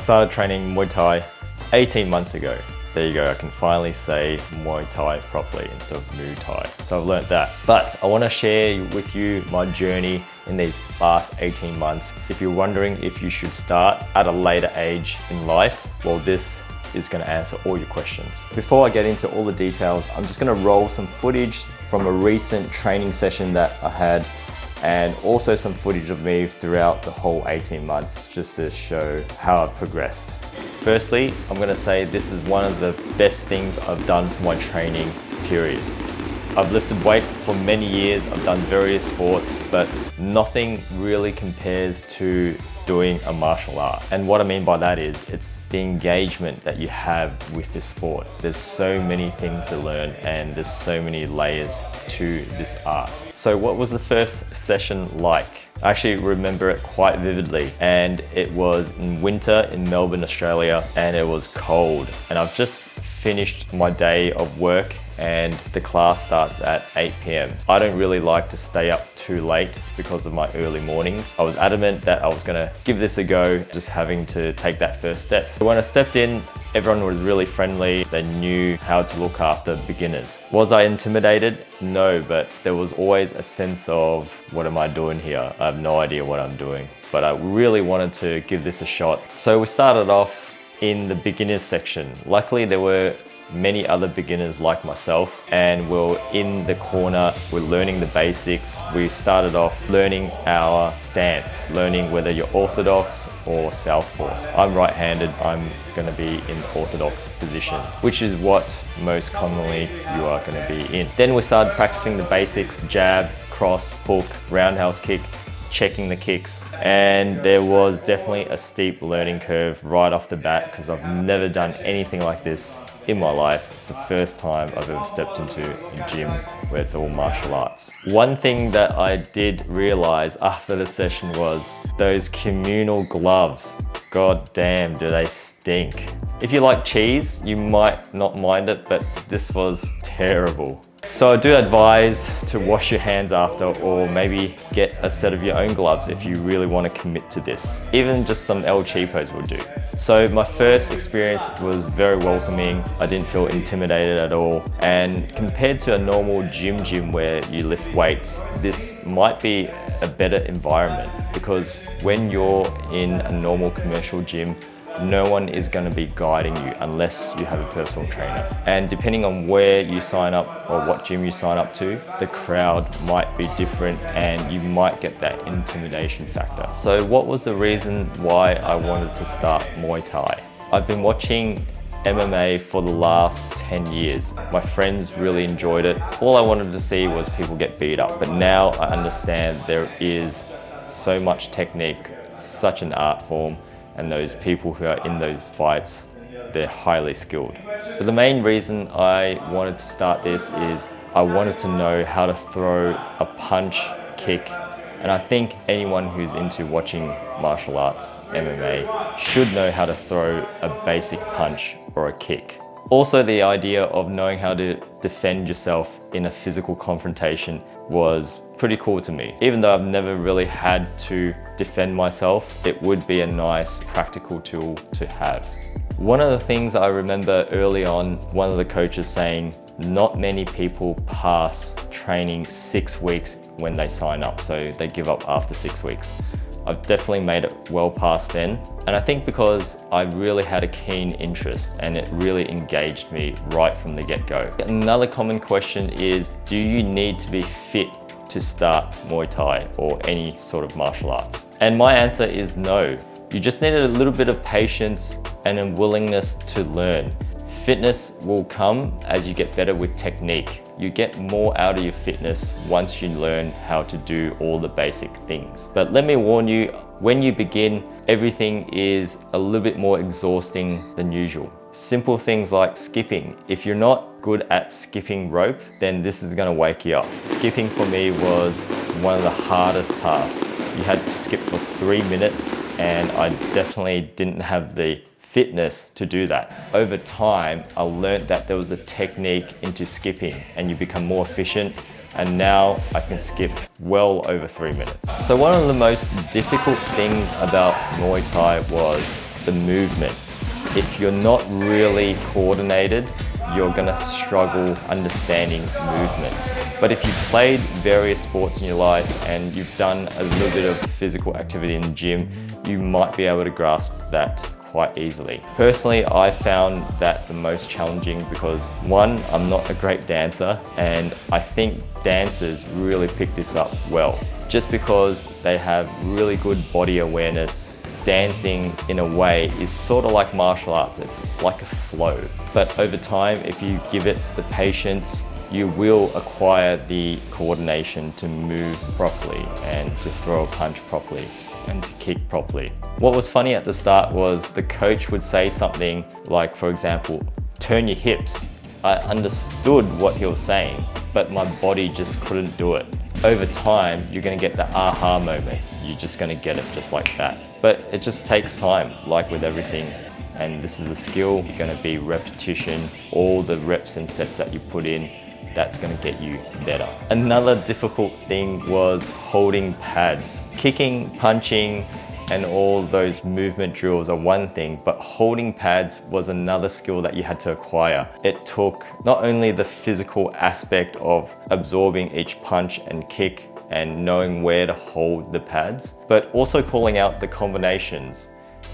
started training Muay Thai 18 months ago. There you go, I can finally say Muay Thai properly instead of Muay Thai. So I've learned that. But I want to share with you my journey in these last 18 months. If you're wondering if you should start at a later age in life, well, this is going to answer all your questions. Before I get into all the details, I'm just going to roll some footage from a recent training session that I had, and also some footage of me throughout the whole 18 months, just to show how I've progressed. Firstly, I'm going to say this is one of the best things I've done for my training, period. I've lifted weights for many years, I've done various sports, but nothing really compares to doing a martial art. And what I mean by that is, it's the engagement that you have with this sport. There's so many things to learn and there's so many layers to this art. So what was the first session like? I actually remember it quite vividly, and it was in winter in Melbourne, Australia, and it was cold. And I've just finished my day of work and the class starts at 8 p.m. I don't really like to stay up too late because of my early mornings. I was adamant that I was gonna give this a go, just having to take that first step. When I stepped in, everyone was really friendly. They knew how to look after beginners. Was I intimidated? No, but there was always a sense of, what am I doing here? I have no idea what I'm doing, but I really wanted to give this a shot. So we started off in the beginners section. Luckily, there were many other beginners like myself, and we're in the corner, we're learning the basics. We started off learning our stance, learning whether you're orthodox or southpaw. I'm right-handed, so I'm going to be in the orthodox position, which is what most commonly you are going to be in. Then we started practicing the basics: jab, cross, hook, roundhouse kick, checking the kicks. And there was definitely a steep learning curve right off the bat, because I've never done anything like this in my life. It's the first time I've ever stepped into a gym where it's all martial arts. One thing that I did realize after the session was those communal gloves. God damn, do they stink. If you like cheese, you might not mind it, but this was terrible. So I do advise to wash your hands after, or maybe get a set of your own gloves if you really want to commit to this. Even just some El Cheapos would do. So my first experience was very welcoming. I didn't feel intimidated at all. And compared to a normal gym where you lift weights, this might be a better environment, because when you're in a normal commercial gym, no one is going to be guiding you unless you have a personal trainer. And depending on where you sign up or what gym you sign up to, the crowd might be different and you might get that intimidation factor. So what was the reason why I wanted to start Muay Thai? I've been watching MMA for the last 10 years. My friends really enjoyed it. All I wanted to see was people get beat up. But now I understand there is so much technique, such an art form, and those people who are in those fights, they're highly skilled. But the main reason I wanted to start this is I wanted to know how to throw a punch, kick, and I think anyone who's into watching martial arts, MMA, should know how to throw a basic punch or a kick. Also, the idea of knowing how to defend yourself in a physical confrontation was pretty cool to me. Even though I've never really had to defend myself, it would be a nice practical tool to have. One of the things I remember early on, one of the coaches saying, not many people pass training 6 weeks when they sign up, so they give up after 6 weeks. I've definitely made it well past then. And I think because I really had a keen interest and it really engaged me right from the get-go. Another common question is, do you need to be fit to start Muay Thai or any sort of martial arts? And my answer is no. You just need a little bit of patience and a willingness to learn. Fitness will come as you get better with technique. You get more out of your fitness once you learn how to do all the basic things. But let me warn you, when you begin, everything is a little bit more exhausting than usual. Simple things like skipping. If you're not good at skipping rope, then this is gonna wake you up. Skipping for me was one of the hardest tasks. You had to skip for 3 minutes, and I definitely didn't have the fitness to do that. Over time, I learned that there was a technique into skipping and you become more efficient, and now I can skip well over 3 minutes. So one of the most difficult things about Muay Thai was the movement. If you're not really coordinated, you're gonna struggle understanding movement. But if you've played various sports in your life and you've done a little bit of physical activity in the gym, you might be able to grasp that quite easily. Personally, I found that the most challenging because one, I'm not a great dancer, and I think dancers really pick this up well. Just because they have really good body awareness, dancing in a way is sort of like martial arts. It's like a flow. But over time, if you give it the patience, you will acquire the coordination to move properly and to throw a punch properly and to kick properly. What was funny at the start was the coach would say something like, for example, turn your hips. I understood what he was saying, but my body just couldn't do it. Over time, you're gonna get the aha moment. You're just gonna get it just like that. But it just takes time, like with everything. And this is a skill, you're gonna be repetition, all the reps and sets that you put in, that's gonna get you better. Another difficult thing was holding pads. Kicking, punching, and all those movement drills are one thing, but holding pads was another skill that you had to acquire. It took not only the physical aspect of absorbing each punch and kick and knowing where to hold the pads, but also calling out the combinations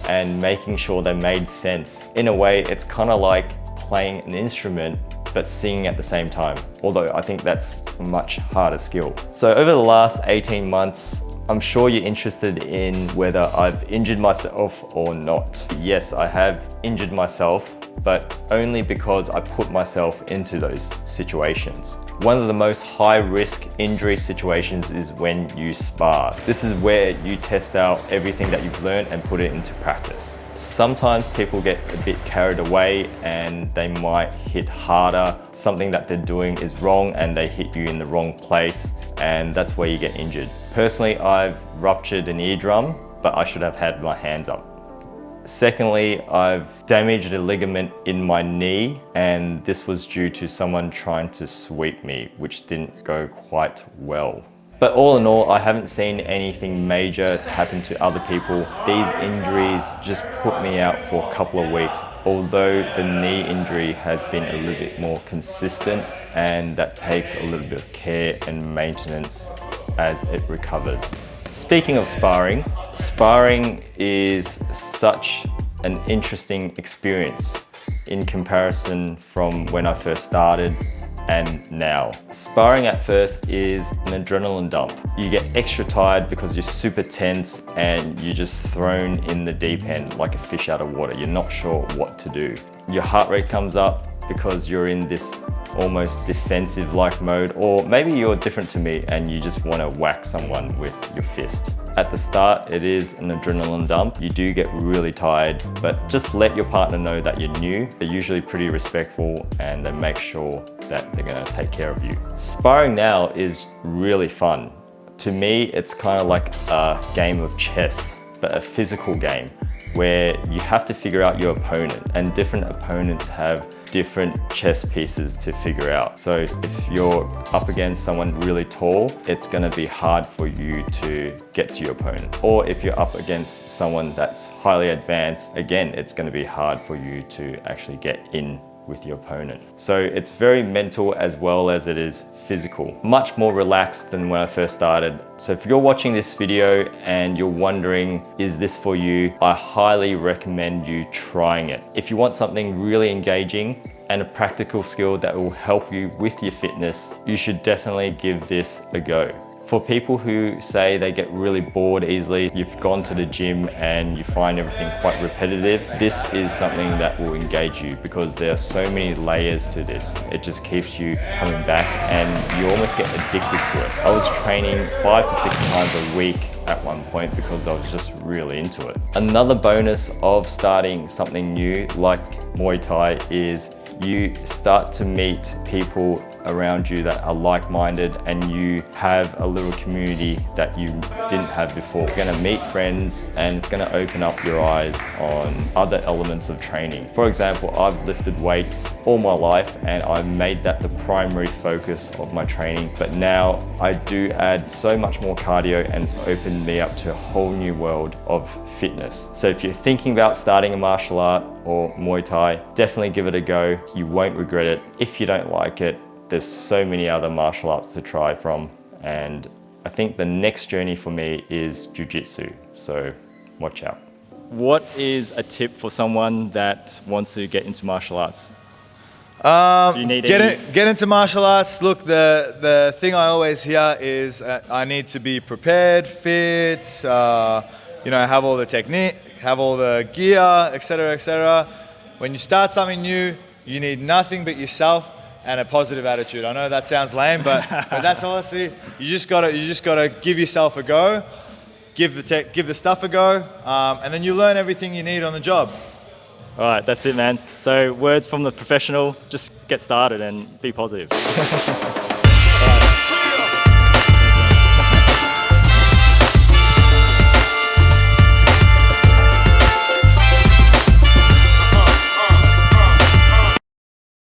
and making sure they made sense. In a way, it's kind of like playing an instrument but singing at the same time, although I think that's a much harder skill. So over the last 18 months, I'm sure you're interested in whether I've injured myself or not. Yes, I have injured myself, but only because I put myself into those situations. One of the most high-risk injury situations is when you spar. This is where you test out everything that you've learned and put it into practice. Sometimes people get a bit carried away and they might hit harder. Something that they're doing is wrong and they hit you in the wrong place, and that's where you get injured. Personally, I've ruptured an eardrum, but I should have had my hands up. Secondly, I've damaged a ligament in my knee, and this was due to someone trying to sweep me, which didn't go quite well. But all in all, I haven't seen anything major happen to other people. These injuries just put me out for a couple of weeks, although the knee injury has been a little bit more consistent, and that takes a little bit of care and maintenance as it recovers. Speaking of sparring, sparring is such an interesting experience in comparison from when I first started and now. Sparring at first is an adrenaline dump. You get extra tired because you're super tense and you're just thrown in the deep end like a fish out of water. You're not sure what to do. Your heart rate comes up because you're in this almost defensive-like mode, or maybe you're different to me and you just want to whack someone with your fist. At the start, it is an adrenaline dump. You do get really tired, but just let your partner know that you're new. They're usually pretty respectful and they make sure that they're going to take care of you. Sparring now is really fun. To me, it's kind of like a game of chess, but a physical game where you have to figure out your opponent, and different opponents have different chess pieces to figure out. So if you're up against someone really tall, it's gonna be hard for you to get to your opponent. Or if you're up against someone that's highly advanced, again, it's gonna be hard for you to actually get in with your opponent. So it's very mental as well as it is physical. Much more relaxed than when I first started. So if you're watching this video and you're wondering, is this for you? I highly recommend you trying it. If you want something really engaging and a practical skill that will help you with your fitness, you should definitely give this a go. For people who say they get really bored easily, you've gone to the gym and you find everything quite repetitive, this is something that will engage you because there are so many layers to this. It just keeps you coming back and you almost get addicted to it. I was training 5 to 6 times a week at one point because I was just really into it. Another bonus of starting something new like Muay Thai is you start to meet people around you that are like-minded, and you have a little community that you didn't have before. You're gonna meet friends, and it's gonna open up your eyes on other elements of training. For example, I've lifted weights all my life, and I've made that the primary focus of my training. But now I do add so much more cardio, and it's opened me up to a whole new world of fitness. So if you're thinking about starting a martial art or Muay Thai, definitely give it a go. You won't regret it. If you don't like it, there's so many other martial arts to try from. And I think the next journey for me is jiu-jitsu. So watch out. What is a tip for someone that wants to get into martial arts? Do you need get into martial arts. Look, the thing I always hear is I need to be prepared, fit, have all the technique, have all the gear, etc., etc. When you start something new, you need nothing but yourself and a positive attitude. I know that sounds lame, but that's honestly, you just gotta give yourself a go, give the stuff a go, and then you learn everything you need on the job. All right, that's it, man. So words from the professional, just get started and be positive.